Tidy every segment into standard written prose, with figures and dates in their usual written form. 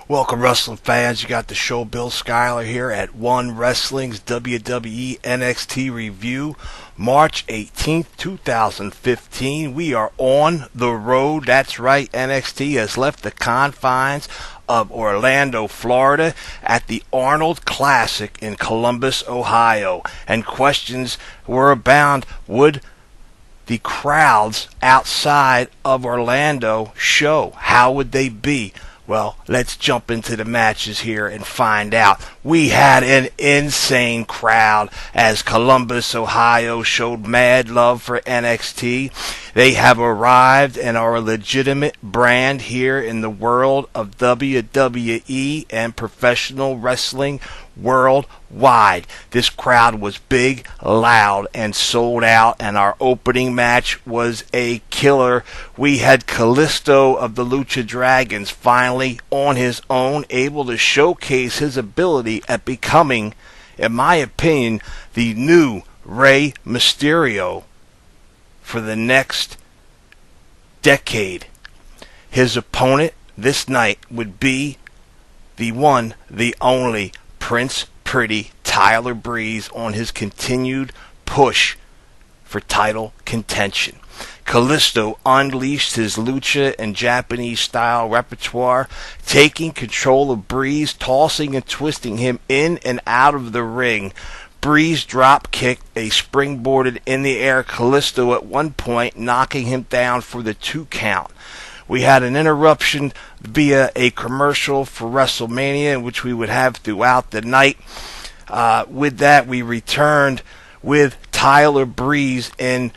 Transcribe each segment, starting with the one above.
Welcome, wrestling fans. You got the show Bill Schuyler here at One Wrestling's WWE NXT review, March 18th, 2015. We are on the road. That's right, NXT has left the confines of Orlando, Florida at the Arnold Classic in Columbus, Ohio. And questions were abound. Would the crowds outside of Orlando show? How would they be? Well, let's jump into the matches here and find out. We had an insane crowd as Columbus, Ohio showed mad love for NXT. They have arrived and are a legitimate brand here in the world of WWE and professional wrestling worldwide. This crowd was big, loud, and sold out, and our opening match was a killer. We had Callisto of the Lucha Dragons finally on his own, able to showcase his ability at becoming, in my opinion, the new Rey Mysterio for the next decade. His opponent this night would be the one, the only Prince Pretty Tyler Breeze on his continued push for title contention. Callisto unleashed his lucha and Japanese style repertoire, taking control of Breeze, tossing and twisting him in and out of the ring. Breeze drop kicked a springboarded in the air Callisto at one point, knocking him down for the 2 count. We had an interruption via a commercial for WrestleMania, which we would have throughout the night. With that, we returned with Tyler Breeze in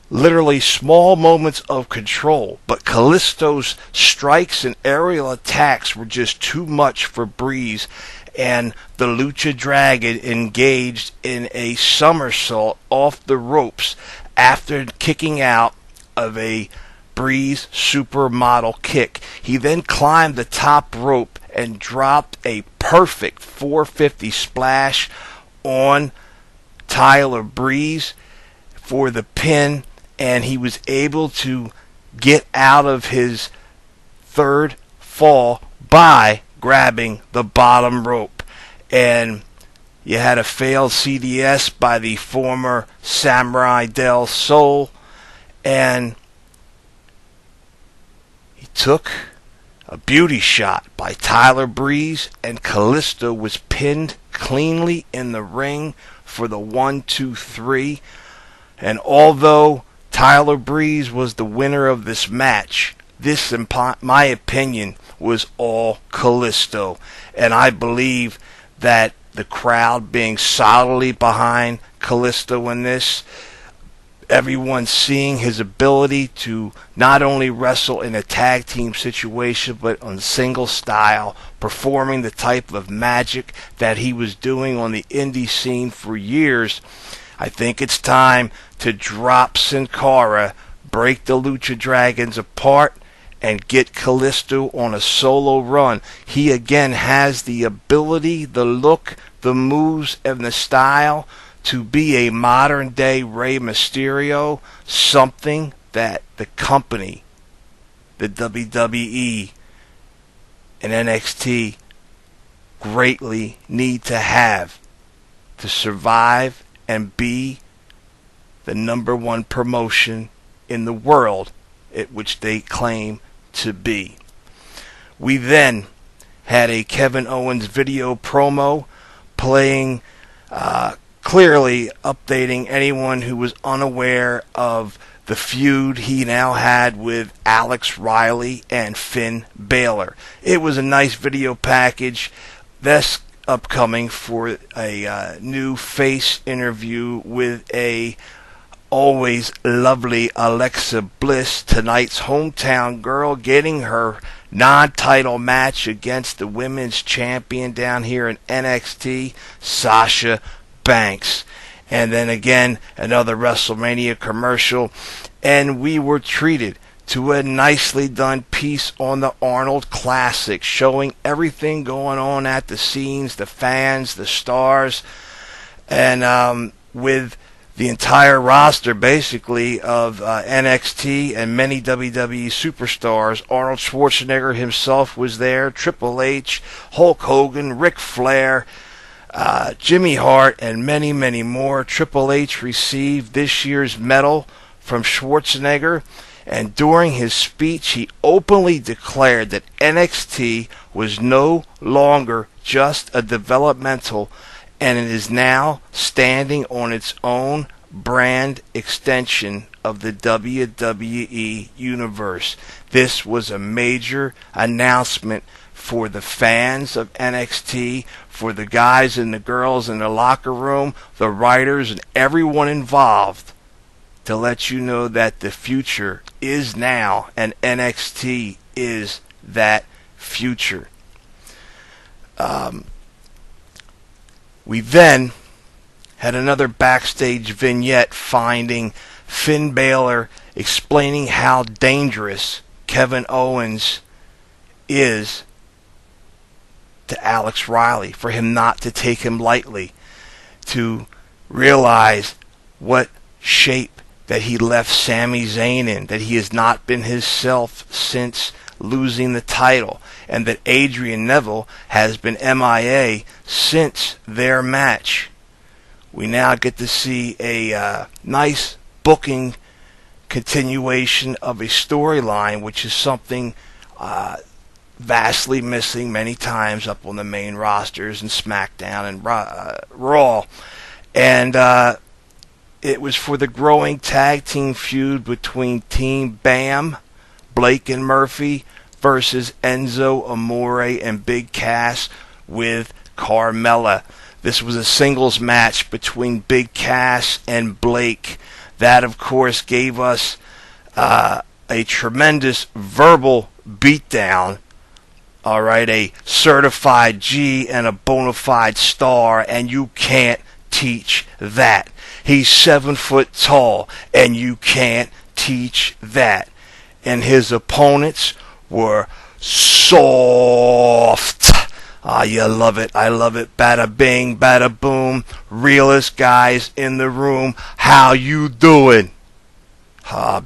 literally small moments of control, but Callisto's strikes and aerial attacks were just too much for Breeze, and the Lucha Dragon engaged in a somersault off the ropes after kicking out of a Breeze supermodel kick. He then climbed the top rope and dropped a perfect 450 splash on Tyler Breeze for the pin, and he was able to get out of his third fall by grabbing the bottom rope. And you had a failed CDS by the former Samurai del Sol, and he took a beauty shot by Tyler Breeze, and Callisto was pinned cleanly in the ring for the 1-2-3. And although Tyler Breeze was the winner of this match, this, in my opinion, was all Callisto. And I believe that the crowd being solidly behind Callisto in this, everyone seeing his ability to not only wrestle in a tag team situation, but on single style, performing the type of magic that he was doing on the indie scene for years, I think it's time to drop Sin Cara, break the Lucha Dragons apart, and get Callisto on a solo run. He again has the ability, the look, the moves, and the style to be a modern day Rey Mysterio, something that the company, the WWE and NXT greatly need to have to survive and be the #1 promotion in the world at which they claim to be. We then had a Kevin Owens video promo playing, clearly updating anyone who was unaware of the feud he now had with Alex Riley and Finn Baylor. It was a nice video package. This upcoming for a new face interview with a always lovely Alexa Bliss, tonight's hometown girl, getting her non-title match against the women's champion down here in NXT, Sasha Banks. And then again, another WrestleMania commercial, and we were treated to a nicely done piece on the Arnold Classic, showing everything going on at the scenes, the fans, the stars, and with the entire roster basically of NXT and many WWE superstars. Arnold Schwarzenegger himself was there, Triple H, Hulk Hogan, Ric Flair, Jimmy Hart, and many, many more. Triple H received this year's medal from Schwarzenegger, and during his speech he openly declared that NXT was no longer just a developmental, and it is now standing on its own brand extension of the WWE Universe. This was a major announcement for the fans of NXT, for the guys and the girls in the locker room, the writers, and everyone involved, to let you know that the future is now, and NXT is that future. We then had another backstage vignette finding Finn Baylor explaining how dangerous Kevin Owens is to Alex Riley, for him not to take him lightly, to realize what shape that he left Sami Zayn in, that he has not been himself since losing the title, and that Adrian Neville has been MIA since their match. We now get to see a nice booking continuation of a storyline, which is something vastly missing many times up on the main rosters and SmackDown and Raw. And it was for the growing tag team feud between Team BAM, Blake and Murphy, versus Enzo Amore and Big Cass with Carmella. This was a singles match between Big Cass and Blake. That, of course, gave us a tremendous verbal beatdown. All right, a certified G and a bona fide star, and you can't teach that. He's 7 foot tall, and you can't teach that. And his opponents were soft. Ah, you love it. I love it. Bada bing, bada boom. Realest guys in the room. How you doing?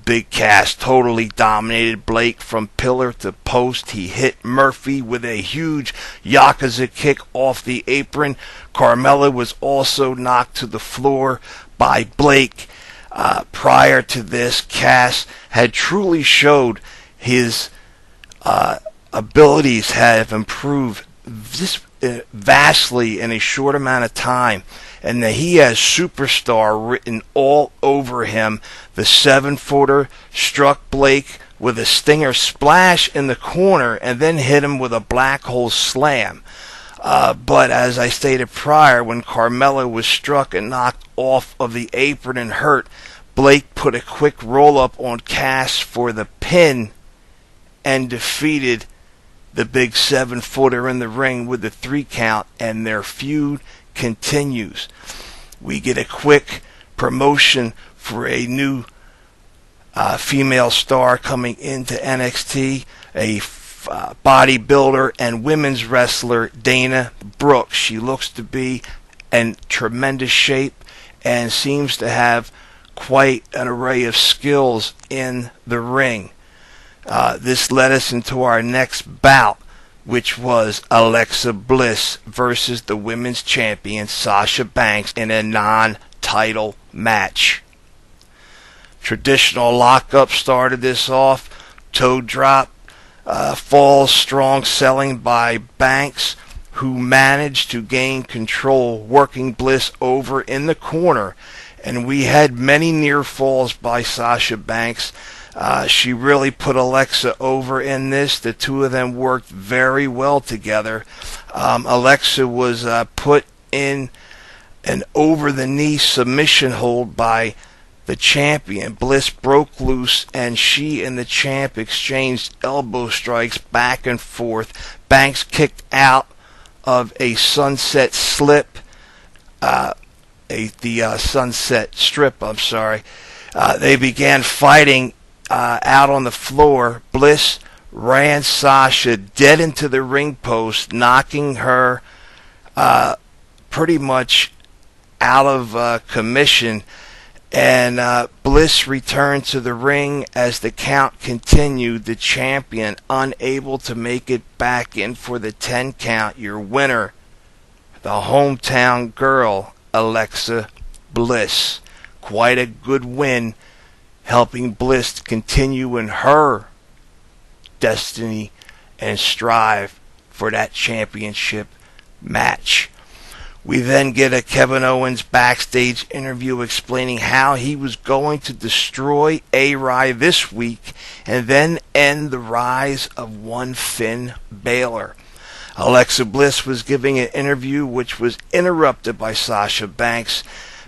Big Cass totally dominated Blake from pillar to post. He hit Murphy with a huge Yakuza kick off the apron. Carmella was also knocked to the floor by Blake. Prior to this, Cass had truly showed his abilities have improved just vastly in a short amount of time, and that he has superstar written all over him. The 7-footer struck Blake with a stinger splash in the corner and then hit him with a black hole slam. But as I stated prior, when Carmella was struck and knocked off of the apron and hurt, Blake put a quick roll-up on Cass for the pin and defeated the big 7-footer in the ring with the 3 count, and their feud continues. We get a quick promotion for a new female star coming into NXT, a bodybuilder and women's wrestler, Dana Brooke. She looks to be in tremendous shape and seems to have quite an array of skills in the ring. This led us into our next bout, which was Alexa Bliss versus the women's champion Sasha Banks in a non-title match. Traditional lockup started this off. Toe drop, falls, strong selling by Banks, who managed to gain control, working Bliss over in the corner. And we had many near falls by Sasha Banks. She really put Alexa over in this. The two of them worked very well together. Alexa was put in an over-the-knee submission hold by the champion. Bliss broke loose, and she and the champ exchanged elbow strikes back and forth. Banks kicked out of a sunset slip, the sunset strip, I'm sorry. They began fighting out on the floor. Bliss ran Sasha dead into the ring post, knocking her pretty much out of commission. And Bliss returned to the ring as the count continued. The champion unable to make it back in for the 10 count. Your winner, the hometown girl, Alexa Bliss. Quite a good win, helping Bliss continue in her destiny and strive for that championship match. We then get a Kevin Owens backstage interview explaining how he was going to destroy A-Rai this week and then end the rise of one Finn Baylor. Alexa Bliss was giving an interview which was interrupted by Sasha Banks.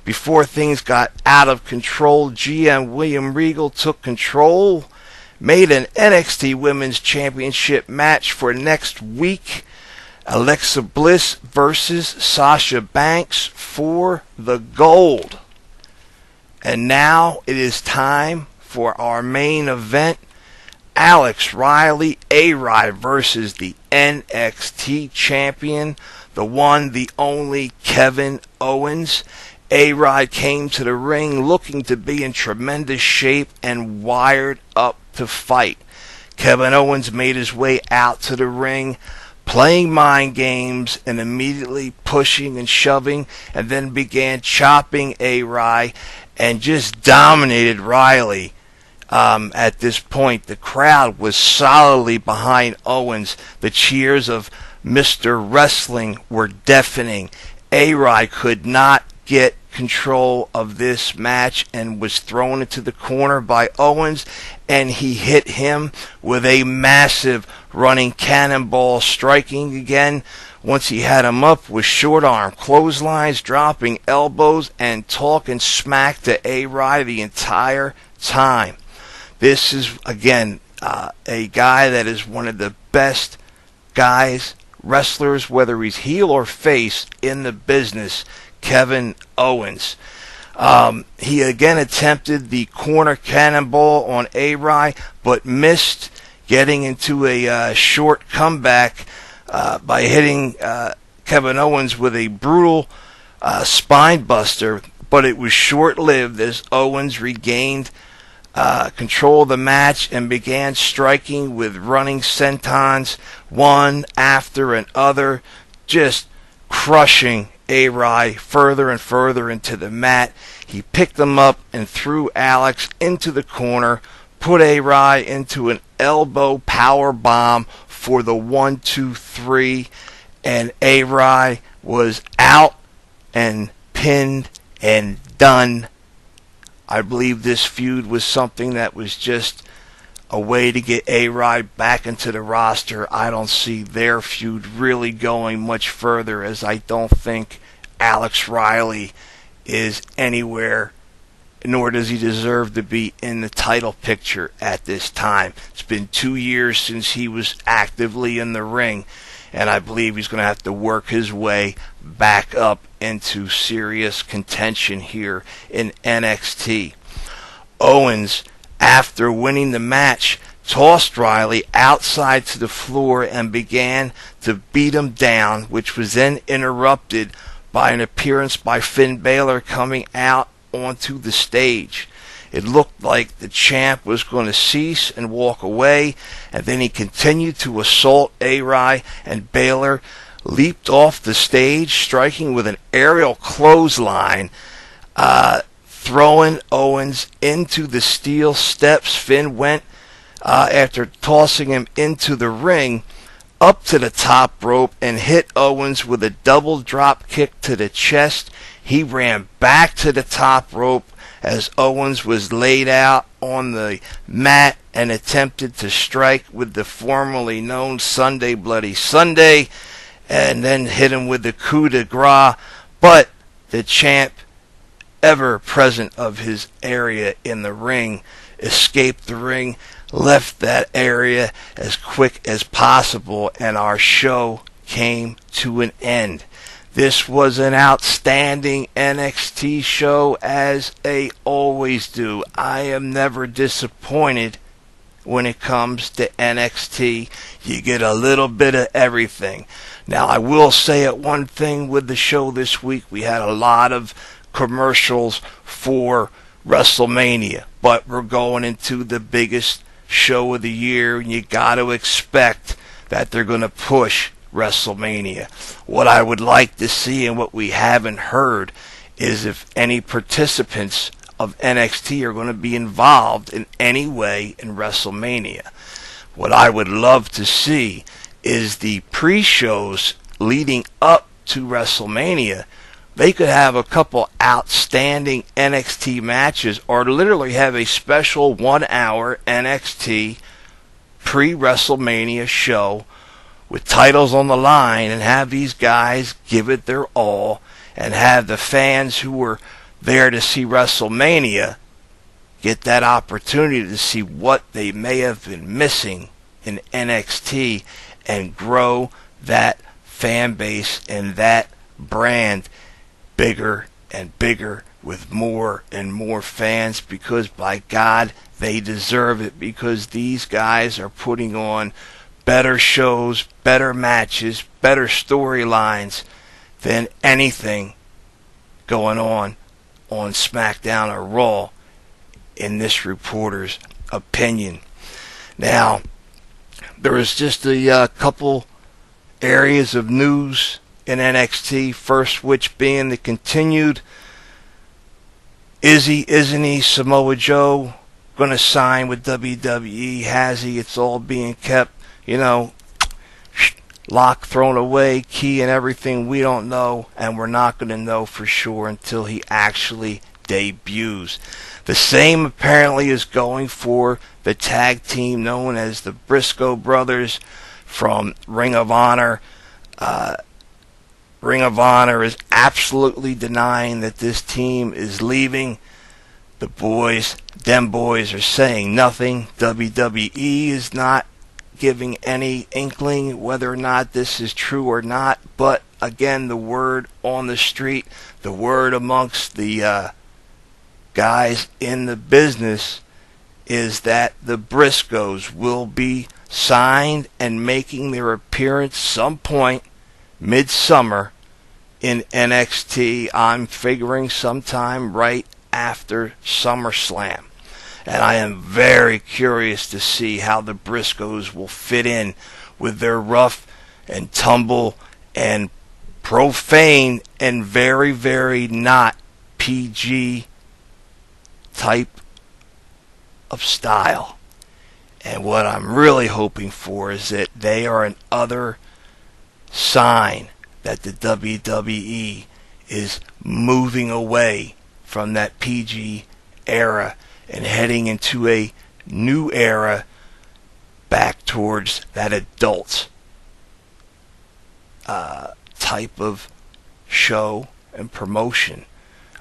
Before things got out of control, GM William Regal took control, made an NXT Women's Championship match for next week. Alexa Bliss versus Sasha Banks for the gold. And now it is time for our main event. Alex Riley, A-Rai versus the NXT champion, the one, the only Kevin Owens. A-Rai came to the ring looking to be in tremendous shape and wired up to fight. Kevin Owens made his way out to the ring, playing mind games and immediately pushing and shoving, and then began chopping A-Rai and just dominated Riley. At this point, the crowd was solidly behind Owens. The cheers of Mr. Wrestling were deafening. A-Rai could not get control of this match and was thrown into the corner by Owens, and he hit him with a massive running cannonball, striking again once he had him up with short arm clotheslines, dropping elbows and talking smack to A-Rai the entire time. This is again a guy that is one of the best guys, wrestlers, whether he's heel or face, in the business. Kevin Owens. He again attempted the corner cannonball on A-Rai, but missed, getting into a short comeback by hitting Kevin Owens with a brutal spine buster, but it was short-lived as Owens regained control of the match and began striking with running sentons, one after another, just crushing A-Rai further and further into the mat. He picked him up and threw Alex into the corner, put A-Rai into an elbow power bomb for the 1-2-3, and A-Rai was out and pinned and done. I believe this feud was something that was just a way to get A-Rai back into the roster. I don't see their feud really going much further, as I don't think Alex Riley is anywhere, nor does he deserve to be in the title picture at this time. It's been 2 years since he was actively in the ring, and I believe he's going to have to work his way back up into serious contention here in NXT. Owens, after winning the match, tossed Riley outside to the floor and began to beat him down, which was then interrupted by an appearance by Finn Baylor coming out onto the stage. It looked like the champ was going to cease and walk away, and then he continued to assault A-Rai, and Baylor leaped off the stage, striking with an aerial clothesline, throwing Owens into the steel steps. Finn went, after tossing him into the ring, up to the top rope and hit Owens with a double drop kick to the chest. He ran back to the top rope as Owens was laid out on the mat and attempted to strike with the formerly known Sunday Bloody Sunday, and then hit him with the coup de grace. But the champ, ever present of his area in the ring, escaped the ring, left that area as quick as possible, and our show came to an end. This was an outstanding NXT show, as they always do. I am never disappointed when it comes to NXT. You get a little bit of everything. Now, I will say it one thing with the show this week. We had a lot of commercials for WrestleMania. But we're going into the biggest show of the year, and you got to expect that they're going to push WrestleMania. What I would like to see, and what we haven't heard, is if any participants of NXT are going to be involved in any way in WrestleMania. What I would love to see is the pre-shows leading up to WrestleMania. They could have a couple outstanding NXT matches, or literally have a special 1-hour NXT pre-WrestleMania show with titles on the line, and have these guys give it their all, and have the fans who were there to see WrestleMania get that opportunity to see what they may have been missing in NXT, and grow that fan base and that brand bigger and bigger with more and more fans, because by God, they deserve it, because these guys are putting on better shows, better matches, better storylines than anything going on SmackDown or Raw, in this reporter's opinion. Now, there is just a couple areas of news in NXT. First, which being the continued isn't he Samoa Joe going to sign with WWE? Has he? It's all being kept, lock thrown away, key and everything. We don't know, and we're not going to know for sure until he actually debuts. The same apparently is going for the tag team known as the Briscoe Brothers from Ring of Honor. Ring of Honor is absolutely denying that this team is leaving. Them boys are saying nothing. WWE is not giving any inkling whether or not this is true or not. But again, the word on the street, the word amongst the guys in the business, is that the Briscoes will be signed and making their appearance some point midsummer in NXT. I'm figuring sometime right after SummerSlam. And I am very curious to see how the Briscoes will fit in with their rough and tumble and profane and very, very not PG type of style. And what I'm really hoping for is that they are another sign that the WWE is moving away from that PG era and heading into a new era back towards that adult type of show and promotion.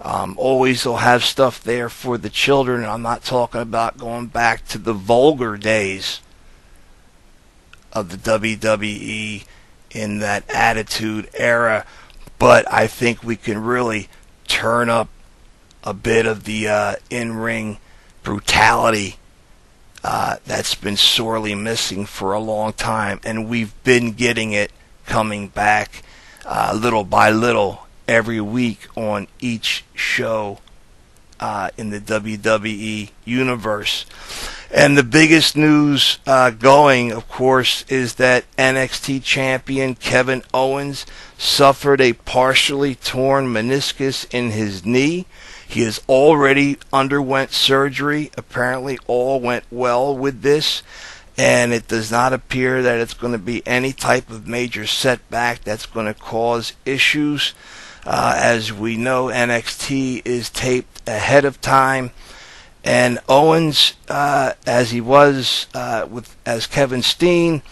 Always they'll have stuff there for the children. I'm not talking about going back to the vulgar days of the WWE in that Attitude Era, but I think we can really turn up a bit of the in-ring brutality that's been sorely missing for a long time, and we've been getting it coming back little by little every week on each show in the WWE universe. And the biggest news going, of course, is that NXT champion Kevin Owens suffered a partially torn meniscus in his knee. He has already underwent surgery. Apparently all went well with this, and it does not appear that it's going to be any type of major setback that's going to cause issues. As we know, NXT is taped ahead of time, and Owens, as he was as Kevin Steen,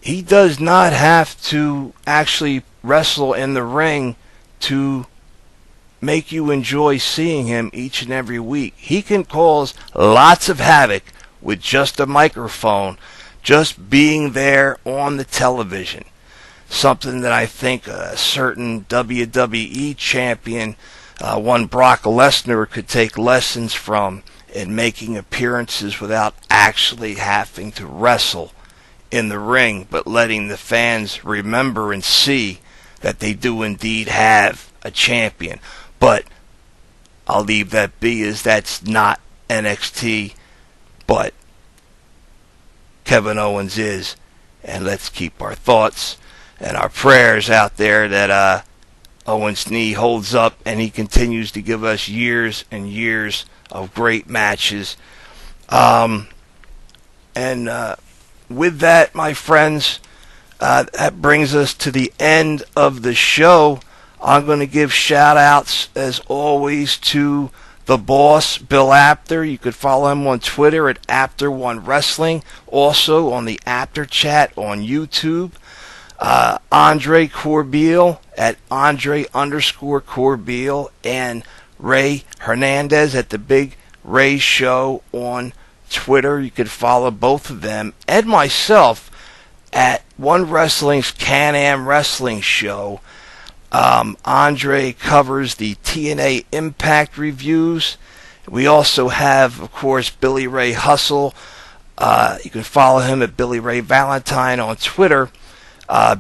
he does not have to actually wrestle in the ring to make you enjoy seeing him each and every week. He can cause lots of havoc with just a microphone, just being there on the television. Something that I think a certain WWE champion, one Brock Lesnar, could take lessons from in making appearances without actually having to wrestle in the ring, but letting the fans remember and see that they do indeed have a champion. But I'll leave that be, as that's not NXT, but Kevin Owens is. And let's keep our thoughts and our prayers out there that Owens' knee holds up and he continues to give us years and years of great matches. With that, my friends, that brings us to the end of the show. I'm going to give shout-outs, as always, to the boss, Bill Apter. You could follow him on Twitter at Apter1Wrestling. Also on the Apter Chat on YouTube. Andre Corbeil at Andre_Corbeil. And Ray Hernandez at the Big Ray Show on Twitter. You could follow both of them. And myself at One Wrestling's Can-Am Wrestling Show. Andre covers the TNA Impact reviews. We also have, of course, Billy Ray Hustle. You can follow him at Billy Ray Valentine on Twitter.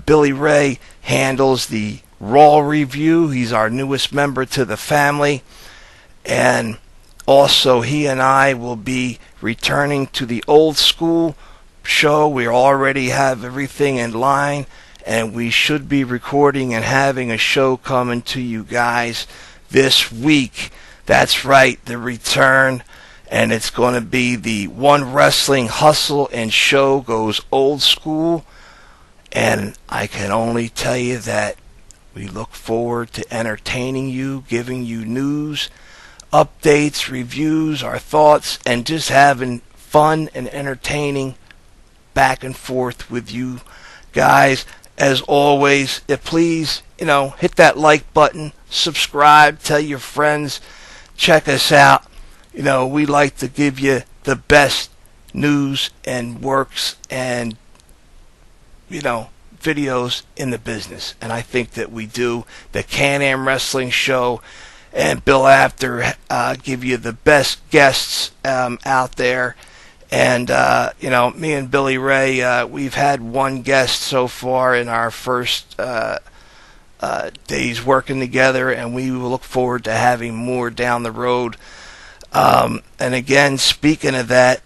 Billy Ray handles the Raw review. He's our newest member to the family. And also, he and I will be returning to the old school show. We already have everything in line, and we should be recording and having a show coming to you guys this week. That's right, the return. And it's going to be the One Wrestling Hustle and Show goes old school. And I can only tell you that we look forward to entertaining you, giving you news, updates, reviews, our thoughts, and just having fun and entertaining back and forth with you guys. As always, please, hit that like button, subscribe, tell your friends, check us out. We like to give you the best news and works and, videos in the business. And I think that we do. The Can-Am Wrestling Show and Bill Apter give you the best guests out there. And, me and Billy Ray, we've had one guest so far in our first days working together, and we will look forward to having more down the road. And again, speaking of that,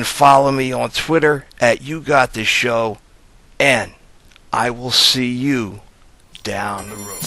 follow me on Twitter at You Got This Show, and I will see you down the road.